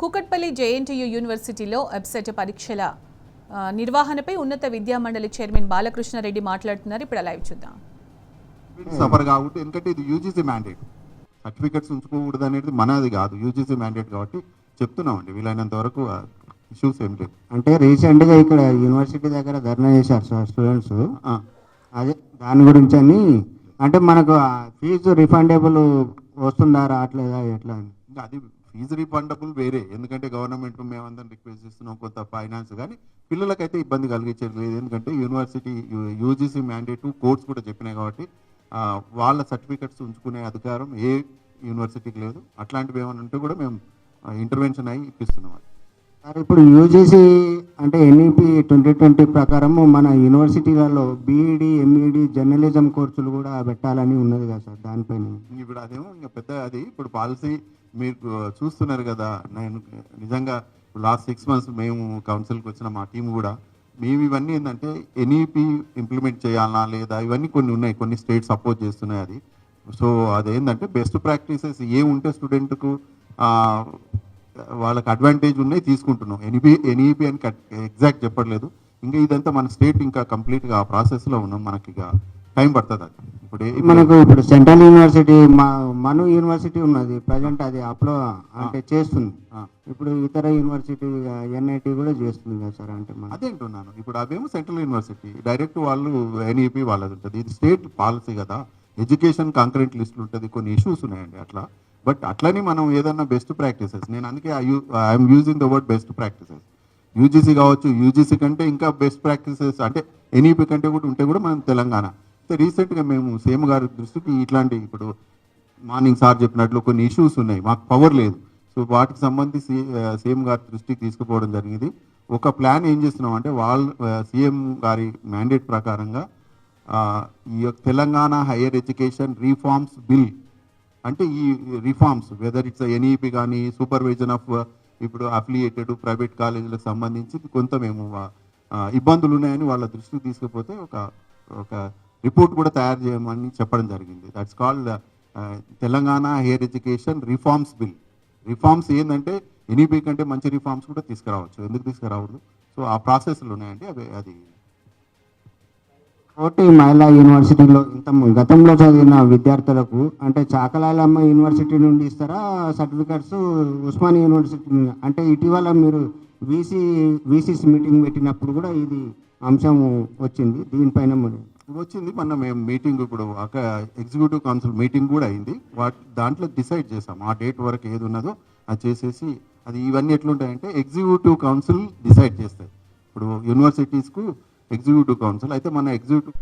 Kukatpally JNTU యూనివర్సిటీలో website పరీక్షల నిర్వహణపై ఉన్నత విద్యా మండలి చైర్మన్ బాలకృష్ణారెడ్డి మాట్లాడుతున్నారు. ఇప్పుడు లైవ్ చూద్దాం. సఫర్ కాబట్టి ఎందుకంటే ఇది యూజీసీ మ్యాండేట్, సర్టిఫికెట్స్ ఉంచుకోకూడదు అనేది మనది కాదు, యూజీసీ మ్యాండేట్ కాబట్టి చెప్తున్నామండి. వీలైనంత వరకు ఇష్యూస్ ఏం లేదు. అంటే రీసెంట్గా ఇక్కడ యూనివర్సిటీ దగ్గర ధర్నా చేశారు సార్ స్టూడెంట్స్, అదే దాని గురించి అని. అంటే మనకు ఫీజు రిఫండబుల్ వస్తుందా రావట్లేదా ఎట్లా అని? అది ఫీజు రిఫండబుల్ వేరే, ఎందుకంటే గవర్నమెంట్ మేమందరం రిక్వెస్ట్ చేస్తున్నాం కొంత ఫైనాన్స్, కానీ పిల్లలకైతే ఇబ్బంది కలిగించేది లేదు. ఎందుకంటే యూనివర్సిటీ యూజీసీ మ్యాండేట్ కోర్స్ కూడా చెప్పినాయి కాబట్టి వాళ్ళ సర్టిఫికెట్స్ ఉంచుకునే అధికారం ఏ యూనివర్సిటీకి లేదు. అట్లాంటివి ఏమైనా ఉంటే కూడా మేము ఇంటర్వెన్షన్ అయ్యి ఇప్పిస్తున్నాం. సార్ ఇప్పుడు యూజీసీ అంటే ఎన్ఈపి 2020 ప్రకారము మన యూనివర్సిటీలలో బీఈడి ఎంఈడి జర్నలిజం కోర్సులు కూడా పెట్టాలని ఉన్నది కదా సార్, దానిపైన ఇప్పుడు అదేమో ఇంకా పెద్ద అది ఇప్పుడు పాలసీ మీరు చూస్తున్నారు కదా. నేను నిజంగా లాస్ట్ 6 months మేము కౌన్సిల్కి వచ్చిన మా టీం కూడా మేము ఇవన్నీ ఏంటంటే ఎన్ఈపి ఇంప్లిమెంట్ చేయాలా లేదా ఇవన్నీ కొన్ని ఉన్నాయి, కొన్ని స్టేట్ సపోర్ట్ చేస్తున్నాయి అది. సో అదేంటంటే బెస్ట్ ప్రాక్టీసెస్ ఏముంటే స్టూడెంట్కు వాళ్ళకి అడ్వాంటేజ్ ఉన్నాయి తీసుకుంటున్నాం. ఎన్ఈపి అని ఎగ్జాక్ట్ చెప్పట్లేదు. ఇంకా ఇదంతా మన స్టేట్ ఇంకా కంప్లీట్గా ఆ ప్రాసెస్లో ఉన్నాం, మనకి ఇక టైం పడుతుంది. అది మనకు ఇప్పుడు సెంట్రల్ యూనివర్సిటీ మను యూనివర్సిటీ ఉన్నది ప్రజెంట్, అది అప్లో అంటే చేస్తుంది. ఇప్పుడు ఇతర యూనివర్సిటీ ఎన్ఐటి కూడా చేస్తుంది కదా సార్. అంటే అదేంటున్నాను, ఇప్పుడు అవేమో సెంట్రల్ యూనివర్సిటీ డైరెక్ట్ వాళ్ళు ఎన్ఈపి వాళ్ళది ఉంటుంది, ఇది స్టేట్ పాలసీ కదా. ఎడ్యుకేషన్ కాంకరెంట్ లిస్టులు ఉంటుంది, కొన్ని ఇష్యూస్ ఉన్నాయండి అట్లా. బట్ అట్లని మనం ఏదన్నా బెస్ట్ ప్రాక్టీసెస్, నేను అందుకే I'm using the word best practices. UGC కావచ్చు, యూజీసీ కంటే ఇంకా బెస్ట్ ప్రాక్టీసెస్ అంటే ఎన్ఈపి కంటే కూడా ఉంటే కూడా మనం తెలంగాణ. రీసెంట్గా మేము సీఎం గారి దృష్టికి ఇట్లాంటి ఇప్పుడు మార్నింగ్ సార్ చెప్పినట్లు కొన్ని ఇష్యూస్ ఉన్నాయి, మాకు పవర్ లేదు. సో వాటికి సంబంధించి సీఎం గారి దృష్టికి తీసుకుపోవడం జరిగింది. ఒక ప్లాన్ ఏం చేస్తున్నాం అంటే సీఎం గారి మ్యాండేట్ ప్రకారంగా ఈ Telangana higher education reforms bill, అంటే ఈ రిఫార్మ్స్ వెదర్ ఇట్స్ ఎన్ఈపి కానీ సూపర్విజన్ ఆఫ్ ఇప్పుడు అఫిలియేటెడ్ ప్రైవేట్ కాలేజీలకు సంబంధించి కొంత మేము ఇబ్బందులు ఉన్నాయని వాళ్ళ దృష్టికి తీసుకుపోతే ఒక రిపోర్ట్ కూడా తయారు చేయమని చెప్పడం జరిగింది. That's called Telangana higher education reforms bill. Reforms ఏంటంటే ఎన్ఈపి కంటే మంచి రిఫార్మ్స్ కూడా తీసుకురావచ్చు, ఎందుకు తీసుకురావద్దు. సో ఆ ప్రాసెస్లు ఉన్నాయండి అవి. అది కోటి మహిళా యూనివర్సిటీలో గతంలో చదివిన విద్యార్థులకు అంటే చాకలాలమ్మ యూనివర్సిటీ నుండి ఇస్తారా సర్టిఫికెట్స్ ఉస్మానియా యూనివర్సిటీ నుండి? అంటే ఇటీవల మీరు వీసీస్ మీటింగ్ పెట్టినప్పుడు కూడా ఇది అంశం వచ్చింది, దీనిపైన వచ్చింది. మొన్న మేము మీటింగ్ ఇప్పుడు ఎగ్జిక్యూటివ్ కౌన్సిల్ మీటింగ్ కూడా అయింది. దాంట్లో డిసైడ్ చేసాం ఆ డేట్ వరకు ఏది ఉన్నదో అది చేసేసి. అది ఇవన్నీ ఎట్లుంటాయంటే ఎగ్జిక్యూటివ్ కౌన్సిల్ డిసైడ్ చేస్తాయి. ఇప్పుడు యూనివర్సిటీస్కు ఎగ్జిక్యూటివ్ కౌన్సిల్ అయితే మన ఎగ్జిక్యూటివ్